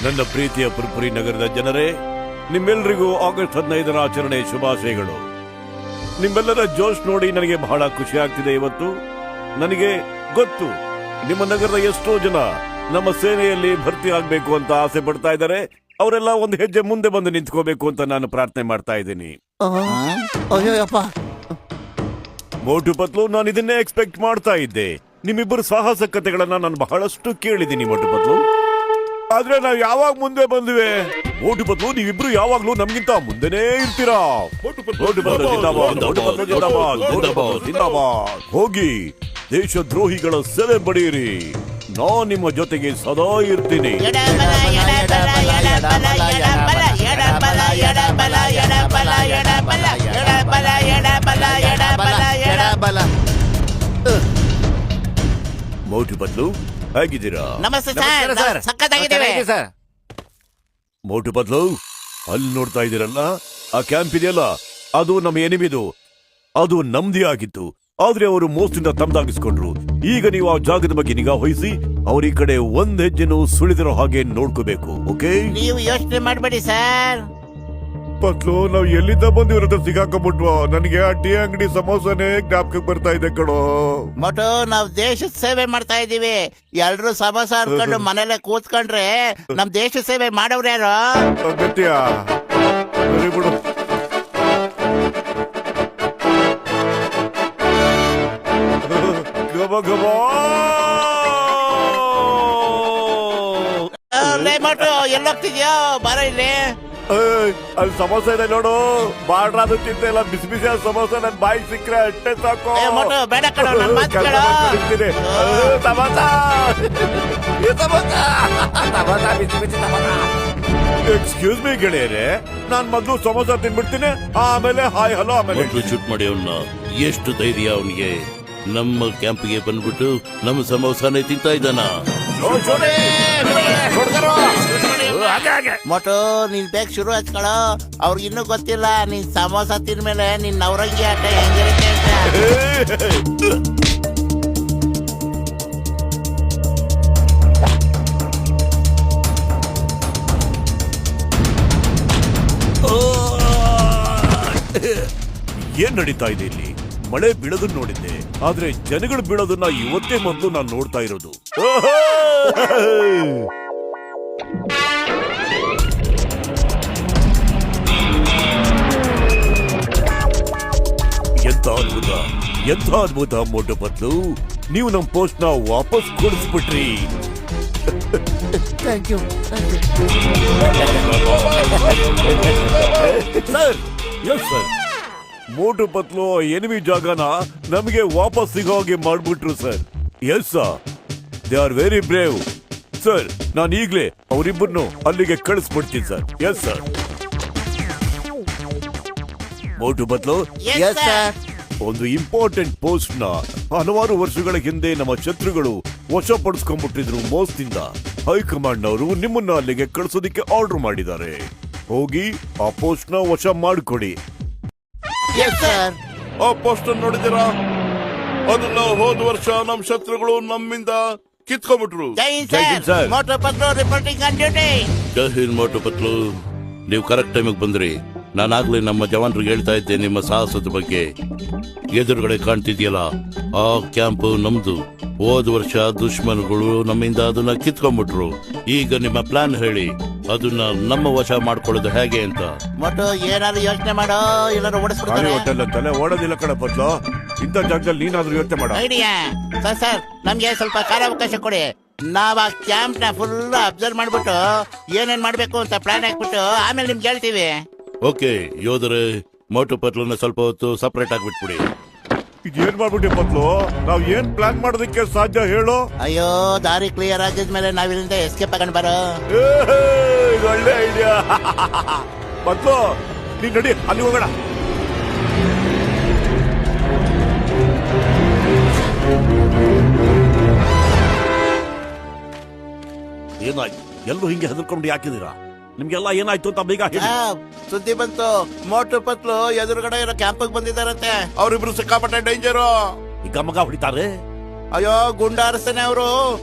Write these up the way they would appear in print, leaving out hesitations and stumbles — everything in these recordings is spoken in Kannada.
ನನ್ನ ಪ್ರೀತಿಯ ಪುರ್ಪುರಿ ನಗರದ ಜನರೇ, ನಿಮ್ಮೆಲ್ಲರಿಗೂ ಆಗಸ್ಟ್ 15ರ ಆಚರಣೆ ಶುಭಾಶಯಗಳು. ನಿಮ್ಮೆಲ್ಲರ ಜೋಶ್ ನೋಡಿ ನನಗೆ ಬಹಳ ಖುಷಿ ಆಗ್ತಿದೆ. ಇವತ್ತು ನನಗೆ ಗೊತ್ತು ನಿಮ್ಮ ನಗರದ ಎಷ್ಟೋ ಜನ ನಮ್ಮ ಸೇನೆಯಲ್ಲಿ ಭರ್ತಿ ಆಗ್ಬೇಕು ಅಂತ ಆಸೆ ಪಡ್ತಾ ಇದ್ದಾರೆ. ಅವರೆಲ್ಲ ಒಂದು ಹೆಜ್ಜೆ ಮುಂದೆ ಬಂದು ನಿಂತ್ಕೋಬೇಕು ಅಂತ ನಾನು ಪ್ರಾರ್ಥನೆ ಮಾಡ್ತಾ ಇದ್ದೀನಿ. ಅಯ್ಯೋಯಪ್ಪ, ಮೋಟು ಪತ್ಲು, ನಾನು ಇದನ್ನೇ ಎಕ್ಸ್ಪೆಕ್ಟ್ ಮಾಡ್ತಾ ಇದ್ದೆ. ನಿಮ್ಮಿಬ್ಬರು ಸಾಹಸ ಕಥೆಗಳನ್ನ ನಾನು ಬಹಳಷ್ಟು ಕೇಳಿದ್ದೀನಿ ಮೋಟು ಪತ್ಲು. ಆದ್ರೆ ನಾವು ಯಾವಾಗ ಮುಂದೆ ಬಂದ್ವಿ? ಮೋಟು ಪತ್ಲು, ನೀವಿಬ್ರು ಯಾವಾಗ್ಲೂ ನಮ್ಗಿಂತ ಮುಂದೆನೇ ಇರ್ತೀರಾ. ಮೋಟು ಪತ್ಲು ಜಿಂದಾಬಾದ್, ಮೋಟು ಪತ್ಲು ಜಿಂದಾಬಾದ್, ಮೋಟು ಪತ್ಲು ಜಿಂದಾಬಾದ್. ಹೋಗಿ ದೇಶದ್ರೋಹಿಗಳ ಸೆಲೆ ಬಡಿಯಿರಿ. ನಾನ್ ನಿಮ್ಮ ಜೊತೆಗೆ ಸದಾ ಇರ್ತೀನಿ. ಮೋಟು ಪತ್ಲು, ಹೇಗಿದ್ದೀರಾ? ನಮಸ್ತೆ ಸರ್, ಸಕ್ಕತ್ತಾಗಿದ್ದೇವೆ ಸರ್. ಮೋಟು ಪತ್ಲು, ಅಲ್ಲಿ ನೋಡ್ತಾ ಇದ್ದೀರಲ್ಲ, ಆ ಕ್ಯಾಂಪ್ ಇದೆಯಲ್ಲ, ಅದು ನಮ್ಮ ಎನಿಮಿದು. ಅದು ನಮ್ದೇ ಆಗಿತ್ತು. ಆದ್ರೆ ಅವರು ಮೋಸದಿಂದ ತಮ್ದಾಗಿಸ್ಕೊಂಡ್ರು. ಈಗ ನೀವು ಆ ಜಾಗದ ಬಗ್ಗೆ ನಿಗಾ ವಹಿಸಿ ಅವ್ರ ಈ ಕಡೆ ಒಂದ್ ಹೆಜ್ಜೆನು ಸುಳಿದಿರೋ ಹಾಗೆ ನೋಡ್ಕೋಬೇಕು. ಓಕೆ? ನೀವು ಯೋಚನೆ ಮಾಡಬೇಡಿ ಸರ್. ಪತ್ಲು, ನಾವ್ ಎಲ್ಲಿಂದ ಬಂದು ಇವ್ರ ಹತ್ರ ಸಿಗಾಕೊಂಡ್ಬಿಟ್ವ? ನನಗೆ ಆ ಟೀ ಅಂಗಡಿ ಸಮೋಸನೇ ಜ್ಞಾಪಕಕ್ಕೆ ಬರ್ತಾ ಇದೆ ಕಣೋ. ಮೊಟು, ನಾವು ದೇಶದ ಸೇವೆ ಮಾಡ್ತಾ ಇದೀವಿ. ಎಲ್ರು ಸಮೋಸ ಅನ್ಕೊಂಡು ಮನೇಲೆ ಕೂತ್ಕೊಂಡ್ರೆ ನಮ್ ದೇಶ ಸೇವೆ ಮಾಡೋರು ಯಾರು? ಅಗತ್ಯ ಸರಿ ಬಿಡು. ಗಬ ಗಬ. ಮೊಟು, ಎಲ್ಲೋಗ್ತಿದ್ಯೋ? ಬರ ಇಲ್ಲಿ. ಅಲ್ಲಿ ಸಮೋಸ ಇದೆ ನೋಡು, ಬಾಡ್ರ ಅದು ತಿಂತ ಇಲ್ಲ. ಬಿಸಿ ಬಿಸಿ ಸಮೋಸ ನನ್ ಬಾಯಿಗೆ ಸಿಕ್ಕರೆ ಅಷ್ಟೇ ಸಾಕು. ಮೊಟು, ಬೇಡ ಕಣೋ, ನನ್ ಮಾತು ಕೇಳು. ಸಮೋಸ, ಎಕ್ಸ್ಕ್ಯೂಸ್ ಮೀ ಗೆಳೆಯರೆ, ನಾನ್ ಮೊದ್ಲು ಸಮೋಸ ತಿನ್ಬಿಡ್ತೀನಿ, ಆಮೇಲೆ ಹಾಯ್ ಹಲೋ, ಆಮೇಲೆ ಶೂಟ್ ಮಾಡಿ ಅವನ್ನ. ಎಷ್ಟು ಧೈರ್ಯ ಅವನಿಗೆ! ನಮ್ಮ ಕ್ಯಾಂಪ್ಗೆ ಬಂದ್ಬಿಟ್ಟು ನಮ್ಮ ಸಮೋಸಾನೇ ತಿಂತಾ ಇದ್ದಾನ. ಮೊಟು, ನೀನ್ ಬೇಗ ಶುರು ಹಚ್ಕೊಳ. ಅವ್ರಿಗೆ ಇನ್ನೂ ಗೊತ್ತಿಲ್ಲ ನೀನ್ ಸಮೋಸ ತಿಂದ್ಮೇಲೆ ನಿನ್ ನವರಂಗಿ ಆಟ ಹೆಂಗಿರುತ್ತೆ ಅಂತ. ಏನ್ ನಡೀತಾ ಇದೆ ಇಲ್ಲಿ? ಮಳೆ ಬೀಳೋದನ್ನ ನೋಡಿದ್ದೆ, ಆದ್ರೆ ಜನಗಳು ಬೀಳೋದನ್ನ ಇವತ್ತೇ ಮೊದಲು ನಾನು ನೋಡ್ತಾ ಇರೋದು. ಎಂತ ಅದ್ಭುತ, ಎಂತ ಅದ್ಭುತ ಮೋಟು ಪತ್ಲು, ನೀವು ನಮ್ ಪೋಸ್ಟ್ ನ ವಾಪಸ್ ಕೊಡಿಸ್ಬಿಟ್ರಿ. Thank you. Sir, yes sir, Motu Patlu enemy ಜಾಗನ ನಮಗೆ ವಾಪಸ್ ಸಿಗೋ ಹಾಗೆ ಮಾಡ್ಬಿಟ್ರು sir. Yes sir, they are very brave sir. ನಾನು ಈಗ್ಲೇ ಅವರಿಬ್ಬರನ್ನು ಅಲ್ಲಿಗೆ ಕಳಿಸ್ಬಿಡ್ತೀನಿ sir. Yes sir. Motu Patlu, Yes, sir. ಒಂದು ಇಂಪಾರ್ಟೆಂಟ್ ಪೋಸ್ಟ್ ನ ಹಲವಾರು ವರ್ಷಗಳ ಹಿಂದೆ ನಮ್ಮ ಶತ್ರುಗಳು ವಶಪಡಿಸ್ಕೊಂಡ್ಬಿಟ್ಟಿದ್ರು ಮೋಸದಿಂದ. ಹೈಕಮಾಂಡ್ ನವರು ನಿಮ್ಮನ್ನ ಅಲ್ಲಿಗೆ ಕಳಿಸೋದಿಕ್ಕೆ ಆರ್ಡರ್ ಮಾಡಿದ್ದಾರೆ. ಹೋಗಿ ಆ ಪೋಸ್ಟ್ ನ ವಶ ಮಾಡಿಕೊಡಿ. Yes, sir. ಆ ಪೋಸ್ಟ್ ನೋಡಿದಿರಾ? ಅದನ್ನ ಹೋದ ವರ್ಷ ನಮ್ ಶತ್ರುಗಳು ನಮ್ಮಿಂದ ಕಿತ್ಕೊಂಡ್ಬಿಟ್ರು. Jai Hind Jai Hind sir. Sir. Motu Patlu reporting on duty. Jai Hind Motu Patlu, ನೀವು ಕರೆಕ್ಟ್ ಟೈಮಿಗೆ ಬಂದ್ರಿ. ನಾನಾಗ್ಲೇ ನಮ್ಮ ಜವಾನ್ರಿಗೆ ಹೇಳ್ತಾ ಇದ್ದೆ ನಿಮ್ಮ ಸಾಹಸದ ಬಗ್ಗೆ. ಎದುರುಗಡೆ ಕಾಣ್ತಿದ್ಯಲ್ಲ, ಆ ಕ್ಯಾಂಪ್ ನಮ್ದು. ಹೋದ ವರ್ಷ ದುಶ್ಮನ್ಗಳು ನಮ್ಮಿಂದ ಅದನ್ನ ಕಿತ್ಕೊಂಡ್ಬಿಟ್ರು. ಈಗ ನಿಮ್ಮ ಪ್ಲಾನ್ ಹೇಳಿ, ಅದನ್ನ ನಮ್ಮ ವಶ ಮಾಡ್ಕೊಳ್ಳೋದು ಹೇಗೆ ಅಂತ. ಮೊಟು, ಏನಾದ್ರು ಯೋಚನೆ ಮಾಡೋ, ಎಲ್ಲರೂ ಓಡಿಸ್ಬಿಡ್ತಾರೆ. ಹೋಟೆಲ್ ತಲೆ ಓಡೋದಿಲ್ಲ ಕಣ ಪತ್ಲು. ಇಂಥ ಜಾಗದಲ್ಲಿ ನೀನಾದ್ರೂ ಯೋಚನೆ ಮಾಡ. ಐಡಿಯಾ ಸರ್, ನಮ್ಗೆ ಸ್ವಲ್ಪ ಕಾಲಾವಕಾಶ ಕೊಡಿ. ನಾವ್ ಆ ಕ್ಯಾಂಪ್ ನ ಫುಲ್ ಅಬ್ಸರ್ವ್ ಮಾಡ್ಬಿಟ್ಟು ಏನೇನ್ ಮಾಡ್ಬೇಕು ಅಂತ ಪ್ಲಾನ್ ಹಾಕ್ಬಿಟ್ಟು ಆಮೇಲೆ ನಿಮ್ಗೆ ಹೇಳ್ತೀವಿ. ಓಕೆ ಯೋಧರೇ, ಮೋಟು ಪತ್ಲನ್ನ ಸ್ವಲ್ಪ ಹೊತ್ತು ಸಪರೇಟ್ ಆಗಿಬಿಟ್ಬಿಡಿ. ಇದೇನ್ ಮಾಡ್ಬಿಟ್ಟೆ ಪತ್ಲು? ನಾವ್ ಏನ್ ಪ್ಲಾನ್ ಮಾಡೋದಕ್ಕೆ ಸಾಧ್ಯ ಹೇಳು? ಅಯ್ಯೋ, ದಾರಿ ಕ್ಲಿಯರ್ ಆಗಿದ್ಮೇಲೆ ನಾವ್ ಇಲ್ಲಿಂದ ಎಸ್ಕೇಪ್ ತಗೊಂಡ್ ಬರೋ. ಇದು ಒಳ್ಳೆ ಐಡಿಯಾ. ಪತ್ಲು, ನೀನ್ ನಡಿ, ಅಲ್ಲಿ ಹೋಗೋಣ. ಏನಾಯ್ತು? ಎಲ್ಲರೂ ಹಿಂಗೆ ಹೆದರ್ಕೊಂಡು ಯಾಕಿದ್ದೀರಾ? ನಿಮ್ಗೆಲ್ಲ ಏನಾಯ್ತು ಅಂತ ಬೇಗ ಹೇಳಿ. ಸುದ್ದಿ ಬಂತು, ಮೋಟು ಪತ್ಲು ಎದುರುಗಡೆ ಇರೋ ಕ್ಯಾಂಪ್ ಬಂದಿದ್ದಾರಂತೆ. ಅವ್ರಿಬ್ರು ಸಿಕ್ಕಾಪಟ್ಟೆ ಡೇಂಜರು. ಈಗ ಮಗ ಹೊಡಿತಾರೆ. ಅಯ್ಯೋ, ಗುಂಡ ಅರಸನೆ ಅವರು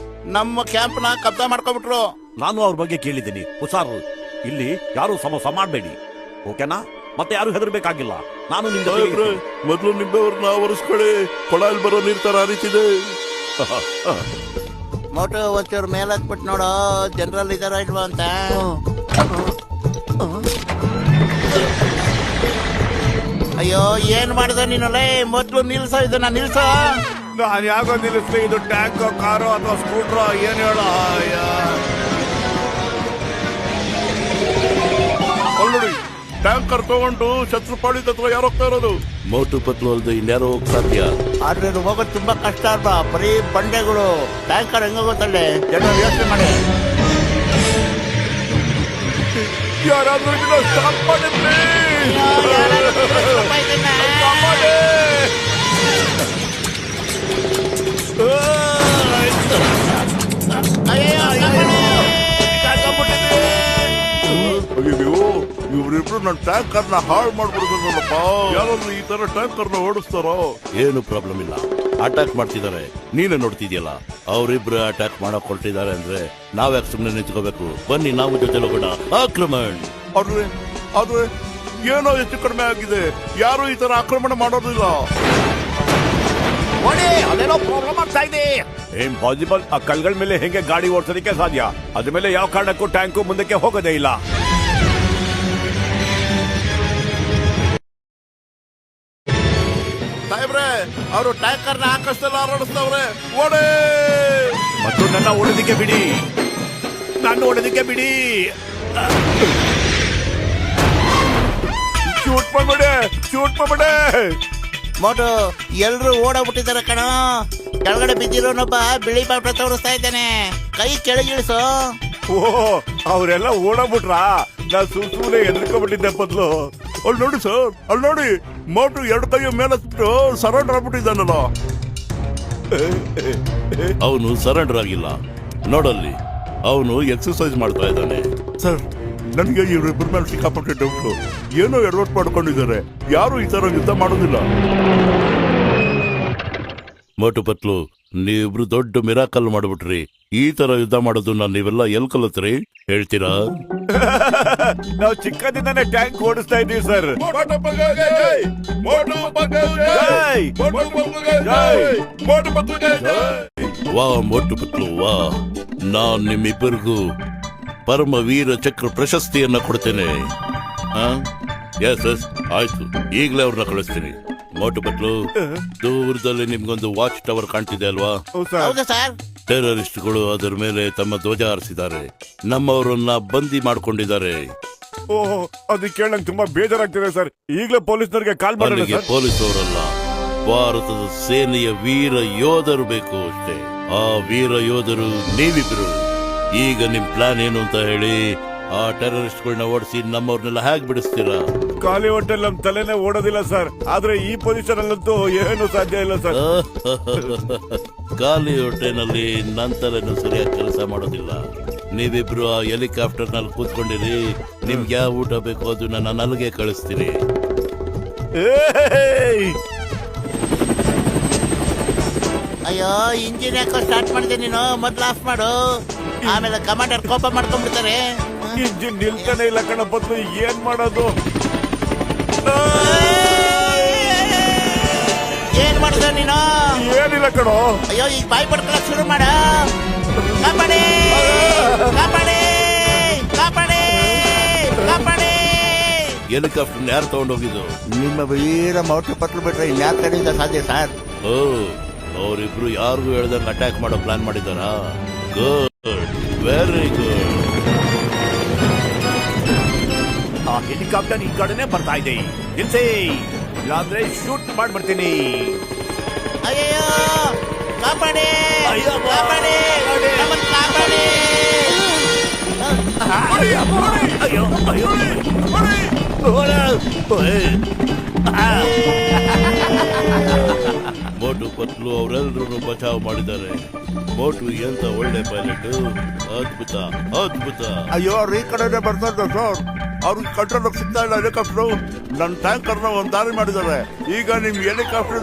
ನಮ್ಮ ಕ್ಯಾಂಪ್ ನ ಕಬ್ಜಾ ಮಾಡ್ಕೊಂಡ್ಬಿಟ್ರು. ನಾನು ಅವ್ರ ಬಗ್ಗೆ ಕೇಳಿದ್ದೀನಿ. ಹುಷಾರು, ಇಲ್ಲಿ ಯಾರು ಸಮೋಸ ಮಾಡಬೇಡಿ, ಓಕೆನಾ? ಮತ್ತೆ ಯಾರು ಹೆದರ್ಬೇಕಾಗಿಲ್ಲ. ನಾನು ನಿಮ್ ಜೊತೆ ಸಾಹೇಬ್ರೆ, ಮೊದ್ಲು ನಿಂಬೆವ್ರನ್ನ ಒರೆಸ್ಕೊಳ್ಳಿ. ಕೊಳಾಯಲ್ಲಿ ಬರೋ ನೀರ್ ತರ ಹರಿತಿದೆ. ಮೋಟು ಒಂಚೂರು ಮೇಲೆ ಹತ್ಬಿಟ್ಟು ನೋಡು, ಜನರಲ್ ಇದಾರ ಇಲ್ವಾ ಅಂತ. ಅಯ್ಯೋ ಏನ್ ಮಾಡಿದ ನೀನಲ್ಲೇ? ಮೊದ್ಲು ನಿಲ್ಸೋ, ಇದನ್ನ ನಿಲ್ಸೋ. ನಾನು ಯಾಕೋ ನಿಲ್ಲಿಸ್ಲಿ? ಇದು ಟ್ಯಾಂಕ್, ಕಾರು ಅಥವಾ ಸ್ಕೂಟ್ರೋ ಏನ್ ಹೇಳ? ನೋಡಿ, ಟ್ಯಾಂಕರ್ ತಗೊಂಡು ಶತ್ರುಪಾಳಿದ ಹತ್ರ ಯಾರು ಹೋಗ್ತಾ ಇರೋದು? ಮೋಟು ಪತ್ಲು ಅಲ್ದೆ ಇನ್ಯಾರೋ ಹೋಗ್ ಸಾಧ್ಯ. ಆದ್ರೆ ಇದು ಹೋಗೋದು ತುಂಬಾ ಕಷ್ಟ ಅಲ್ವಾ? ಬರೀ ಬಂಡೆಗಳು. ಟ್ಯಾಂಕರ್ ಹೆಂಗ ಗೊತ್ತಲ್ಲೇ? ಜನರು ಯೋಚನೆ ಮಾಡಿ. ಯಾರಾದ್ರೂ ಇದನ್ನ ಸ್ಟಾಪ್ ಮಾಡಿ please. Stop ಮಾಡಿ. ಅಯ್ಯೋ, ಇವ್ರಿಬ್ರು ನನ್ನ ಟ್ಯಾಂಕರ್ ನ ಹಾಳು ಮಾಡ್ಬಿಡ್ಬೇಕಲ್ಲಪ್ಪ. ಯಾರಾದ್ರೂ ಈ ತರ ಟ್ಯಾಂಕರ್ ನ ಓಡಿಸ್ತಾರೋ? ಏನು ಪ್ರಾಬ್ಲಮ್ ಇಲ್ಲ, ಅಟ್ಯಾಕ್ ಮಾಡ್ತಿದ್ದಾರೆ. ನೀನೇ ನೋಡ್ತಿದ್ಯಲ್ಲ, ಅವರಿಬ್ರು ಅಟ್ಯಾಕ್ ಮಾಡಕ್ ಹೊರಟಿದ್ದಾರೆ ಅಂದ್ರೆ ನಾವ್ಯಾಕೆ ಸುಮ್ಮನೆ ನಿಂತ್ಕೋಬೇಕು? ಬನ್ನಿ, ನಾವು ಜೊತೆ ಹೋಗೋಣ. ಆಕ್ರಮಣ. ಆದ್ರೆ ಏನೋ ಹೆಚ್ಚು ಕಡಿಮೆ ಆಗಿದೆ. ಯಾರು ಈ ತರ ಆಕ್ರಮಣ ಮಾಡೋದಿಲ್ಲ. ಅದೇನೋ ಪ್ರಾಬ್ಲಮ್ ಆಗ್ತಾ ಇದೆ. ಇಂಪಾಸಿಬಲ್. ಆ ಕಲ್ಗಳ ಮೇಲೆ ಹೆಂಗೆ ಗಾಡಿ ಓಡಿಸೋದಕ್ಕೆ ಸಾಧ್ಯ? ಅದ್ರ ಮೇಲೆ ಯಾವ ಕಾರಣಕ್ಕೂ ಟ್ಯಾಂಕು ಮುಂದಕ್ಕೆ ಹೋಗೋದೇ ಇಲ್ಲ. ಸಾಹೇಬ್ರೆ, ಅವರು ಟ್ಯಾಂಕರ್ ನ ಆಕಾಶದಲ್ಲಿ ಹಾರಾಡಿಸ್ತವ್ರೆ. ಓಡೇ! ಮತ್ತು ನನ್ನ ಓಡೋದಕ್ಕೆ ಬಿಡಿ, ನನ್ನ ಓಡೋದಕ್ಕೆ ಬಿಡಿ. ಶೂಟ್ ಮಾಡ್ಬೇಡಿ, ಶೂಟ್ ಮಾಡ್ಬೇಡಿ. ಮೋಟು, ಎಲ್ರು ಓಡೋಗ್ಬಿಟ್ಟಿದ್ದಾರೆ ಕಣ. ಕೆಳಗಡೆ ಬಿದ್ದಿರೋನೊಬ್ಬ ಬಿಳಿ ಬಾವುಟ ತೋರಿಸ್ತಾ ಇದ್ದಾನೆ. ಕೈ ಕೆಳಗಿಳಿಸು. ಓ, ಅವರೆಲ್ಲ ಓಡೋಗ್ಬಿಟ್ರಾ? ನಾ ಸುಮ್ಮನೆ ಎದ್ರಕೊಂಡ್ಬಿಟ್ಟಿದ್ದೆ ಬದ್ಲು. ಅಲ್ಲಿ ನೋಡಿ ಸರ್, ಅಲ್ಲಿ ನೋಡಿ, ಮೋಟು ಎರಡು ಕೈ ಮೇಲೆ ಸರೆಂಡರ್ ಆಗ್ಬಿಟ್ಟಿದ್ದಾನಲ್ಲ. ಅವನು ಸರೆಂಡರ್ ಆಗಿಲ್ಲ, ನೋಡಲ್ಲಿ ಅವನು ಎಕ್ಸರ್ಸೈಸ್ ಮಾಡ್ತಾ ಇದ್ದಾನೆ. ಸರ್, ನನಗೆ ಇವರಿಬ್ಬರ ಮೇಲೆ ಸಿಕ್ಕಾಪಟ್ಟೆ ಡೌಟ್. ಏನೋ ಎಡವಟ್ ಮಾಡ್ಕೊಂಡಿದ್ದಾರೆ. ಯಾರು ಈ ತರ ಯುದ್ಧ ಮಾಡೋದಿಲ್ಲ. ಮೋಟು ಪತ್ಲು, ನೀವಿಬ್ರು ದೊಡ್ಡ ಮಿರಾಕಲ್ ಮಾಡ್ಬಿಟ್ರಿ. ಈ ತರ ಯುದ್ಧ ಮಾಡೋದನ್ನ ನೀವೆಲ್ಲ ಎಲ್ ಕಲತ್ರಿ ಹೇಳ್ತೀರಾ? ನಾವು ಚಿಕ್ಕದಿಂದಾನೆ ಟ್ಯಾಂಕ್ ಓಡಿಸ್ತಾ ಇದ್ದೀವಿ ಸರ್. ವಾ ಮೋಟು ಪತ್ಲು, ವಾ. ನಾನ್ ನಿಮ್ಮಿಬ್ಬರಿಗೂ ಪರಮ ವೀರ ಚಕ್ರ ಪ್ರಶಸ್ತಿಯನ್ನ ಕೊಡ್ತೇನೆ. ಎಸ್ ಎಸ್, ಆಯ್ತು, ಈಗಲೇ ಅವ್ರನ್ನ ಕಳಿಸ್ತೀನಿ. ಮೋಟು ಪತ್ಲು, ದೂರದಲ್ಲಿ ನಿಮ್ಗೊಂದು ವಾಚ್ ಟವರ್ ಕಾಣ್ತಿದೆ ಅಲ್ವಾ? ಹೌದಾ ಸರ್? ಟೆರರಿಸ್ಟ್ಗಳು ಅದರ ಮೇಲೆ ತಮ್ಮ ಧ್ವಜ ಹಾರಿಸಿದ್ದಾರೆ. ನಮ್ಮವರನ್ನ ಬಂದಿ ಮಾಡ್ಕೊಂಡಿದ್ದಾರೆ. ಓಹೋ, ಅದು ಕೇಳಂಗ್ ತುಂಬಾ ಬೇಜಾರಾಗ್ತಿದೆ ಸರ್. ಈಗಲೇ ಪೊಲೀಸ್ನವ್ರಿಗೆ ಕಾಲ್ ಮಾಡೋಣ ನನಗೆ ಸರ್. ಪೊಲೀಸ್ ಅವರಲ್ಲ, ಭಾರತದ ಸೇನೆಯ ವೀರ ಯೋಧರು ಬೇಕು ಅಷ್ಟೇ. ಆ ವೀರ ಯೋಧರು ನೀವಿಬ್ರು. ಈಗ ನಿಮ್ ಪ್ಲಾನ್ ಏನು ಅಂತ ಹೇಳಿ. ಆ ಟೆರರಿಸ್ಟ್ಗಳನ್ನ ಓಡಿಸಿ ನಮ್ಮವ್ರನ್ನೆಲ್ಲ ಹೇಗ್ ಬಿಡಿಸ್ತೀರಾ? ಖಾಲಿ ಹೊಟ್ಟೆಲ್ ನಮ್ ತಲೆನೇ ಓಡೋದಿಲ್ಲ ಸರ್. ಆದ್ರೆ ಈ ಪೊಸಿಷನ್ ಅಲ್ಲಂತೂ ಏನು ಸಾಧ್ಯ ಇಲ್ಲ ಸರ್. ಖಾಲಿ ಹೊಟ್ಟೆನಲ್ಲಿ ನಂತರನು ಸರಿಯಾಗಿ ಕೆಲಸ ಮಾಡೋದಿಲ್ಲ. ನೀವಿಬ್ರು ಆ ಹೆಲಿಕಾಪ್ಟರ್ ನಲ್ಲಿ ಕೂತ್ಕೊಂಡಿರಿ. ನಿಮ್ಗೆ ಯಾವ ಊಟ ಬೇಕು ಅದನ್ನ ನಾನು ಅಲ್ಲಿಗೆ ಕಳಿಸ್ತೀನಿ. ಏಯ್! ಅಯ್ಯೋ, ಇಂಜಿನ್ ಯಾಕೋ ಸ್ಟಾರ್ಟ್ ಮಾಡಿದೆ ನೀನು? ಮೊದ್ಲು ಆಫ್ ಮಾಡು, ಆಮೇಲೆ ಕಮಾಂಡರ್ ಕೋಪ ಮಾಡ್ಕೊಂಡ್ಬಿಡ್ತಾರೆ. ಇಂಜಿನ್ ನಿಲ್ತಾನೆ ಇಲ್ಲ ಕಣ ಬದ್ಲು. ಏನ್ ಮಾಡೋದು? ಏನ್ ಮಾಡಿದ ನೀನು? ಏನಿಲ್ಲ ಕಣೋ. ಅಯ್ಯೋ, ಈಗ ಬಾಯಿ ಪಡ್ಕೊಳಕ್ ಶುರು ಮಾಡ. ಕಾಪಾಡಿ, ಕಾಪಾಡಿ, ಕಾಪಾಡಿ, ಕಾಪಾಡಿ. ಹೆಲಿಕಾಪ್ಟರ್ ಯಾರು ತಗೊಂಡೋಗಿದ್ದು? ನಿಮ್ಮ ವೀರ ಮೋಟು ಪತ್ಲು ಬಿಟ್ರೆ ಇನ್ಯಾರ ಕಡೆಯಿಂದ ಸಾಧ್ಯ ಸರ್? ಓ, ಅವರಿಬ್ರು ಯಾರಿಗೂ ಹೇಳ್ದಂಗೆ ಅಟ್ಯಾಕ್ ಮಾಡೋ ಪ್ಲಾನ್ ಮಾಡಿದಾರಾ? Good, very good. ಆ ಹೆಲಿಕಾಪ್ಟರ್ ಈ ಕಡೆನೆ ಬರ್ತಾ ಇದೆ. ನಿಲ್ಸಿ, ಇಲ್ಲಾಂದ್ರೆ ಶೂಟ್ ಮಾಡ್ಬಿಡ್ತೀನಿ. ಅಯ್ಯೋ, ಕಾಪಾಡಿ, ಅಯ್ಯೋ, ಕಾಪಾಡಿ, ನಮ್ಮನ್ನ ಕಾಪಾಡಿ. ಅಯ್ಯೋ, ಅಯ್ಯೋ, ಮೋಟು ಪತ್ಲು ಅವರೆಲ್ಲರೂ ಬಚಾವ್ ಮಾಡಿದ್ದಾರೆ. ಮೋಟು ಎಂತ ಒಳ್ಳೆ ಪೈಲಟ್. ಅದ್ಭುತ, ಅದ್ಭುತ. ಅಯ್ಯೋ, ಅವ್ರು ಈ ಕಡೆನೆ ಬರ್ತಾ ಇದ್ದಾರೆ ಸರ್. ಅವ್ರಿಗೆ ಕಂಟ್ರೋಲ್ ಸಿಗ್ತಾ ಇಲ್ಲ ಹೆಲಿಕಾಪ್ಟರ್. ನನ್ನ ಟ್ಯಾಂಕರ್ ನ ಒಂದ್ ದಾರಿ ಮಾಡಿದ್ದಾರೆ. ಈಗ ನಿಮ್ ಹೆಲಿಕಾಪ್ಟರ್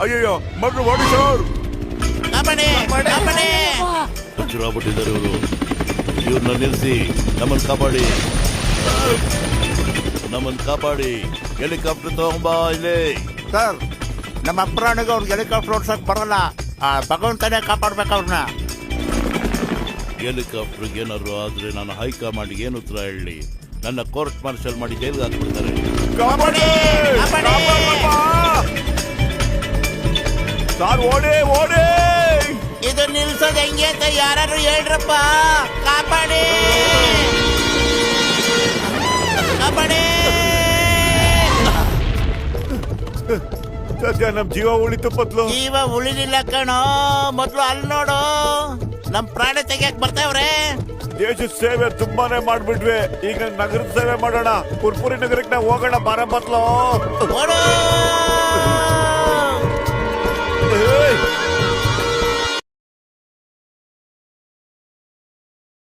ಅಯ್ಯೋ ಮೊದಲು ಓಡಿ ಸರ್. ಕಾಪಾಡಿ ಕಾಪಾಡಿ. ಹಚ್ಚರಾಗ್ಬಿಟ್ಟಿದ್ದಾರೆ ಇವರು. ಇವ್ರನ್ನ ನಿಲ್ಲಿಸಿ ನಮ್ಮನ್ನು ಕಾಪಾಡಿ, ನಮ್ಮನ್ನು ಕಾಪಾಡಿ. ಹೆಲಿಕಾಪ್ಟರ್ ತಗೊಂಬಾ ಇಲ್ಲಿ. ಸರ್ ನಮ್ಮ ಅಪ್ರಾಣಿಗೆ ಅವ್ರಿಗೆ ಹೆಲಿಕಾಪ್ಟರ್ ಓಡ್ಸಕ್ ಬರಲ್ಲ. ಆ ಭಗವಂತನೇ ಕಾಪಾಡ್ಬೇಕು ಅವ್ರನ್ನ. ಹೆಲಿಕಾಪ್ಟರ್ ಏನಾದ್ರು ಆದ್ರೆ ನಾನು ಹೈಕಮಾಂಡ್ಗೆ ಏನು ಉತ್ತರ ಹೇಳಿ? ನನ್ನ ಕೋರ್ಟ್ ಮಾರ್ಷಲ್ ಮಾಡಿ ಜೈಲ್ಗೆ ಹಾಕ್ಬಿಡ್ತಾರೆ. ಕಾಪಾಡಿ ಕಾಪಾಡಿ. ಸಾರ್ ಓಡೇ ಓಡೇ. ಇದು ನಿಲ್ಸೋದ್ ಹೆಂಗೆ ಅಂತ ಯಾರು ಹೇಳ್ರಪ್ಪ. ಕಾಪಾಡಿ ಕಾಪಾಡಿ. ಸದ್ಯ ನಮ್ ಜೀವ ಉಳಿತು ಪತ್ಲು. ಜೀವ ಉಳಿಲಿಲ್ಲ ಕಣೋ. ಮೊದ್ಲು ಅಲ್ಲಿ ನೋಡು, ನಮ್ ಪ್ರಾಣ ತೆಗಿಯಕ್ ಬರ್ತಾವ್ರೆ. ದೇಶದ ಸೇವೆ ತುಂಬಾನೇ ಮಾಡ್ಬಿಟ್ವಿ. ಈಗ ನಗರದ ಸೇವೆ ಮಾಡೋಣ. ಪುರ್ಪುರಿ ನಗರಕ್ಕೆ ನಾವು ಹೋಗೋಣ. ಬಾರ ಪತ್ಲು. ಓಡು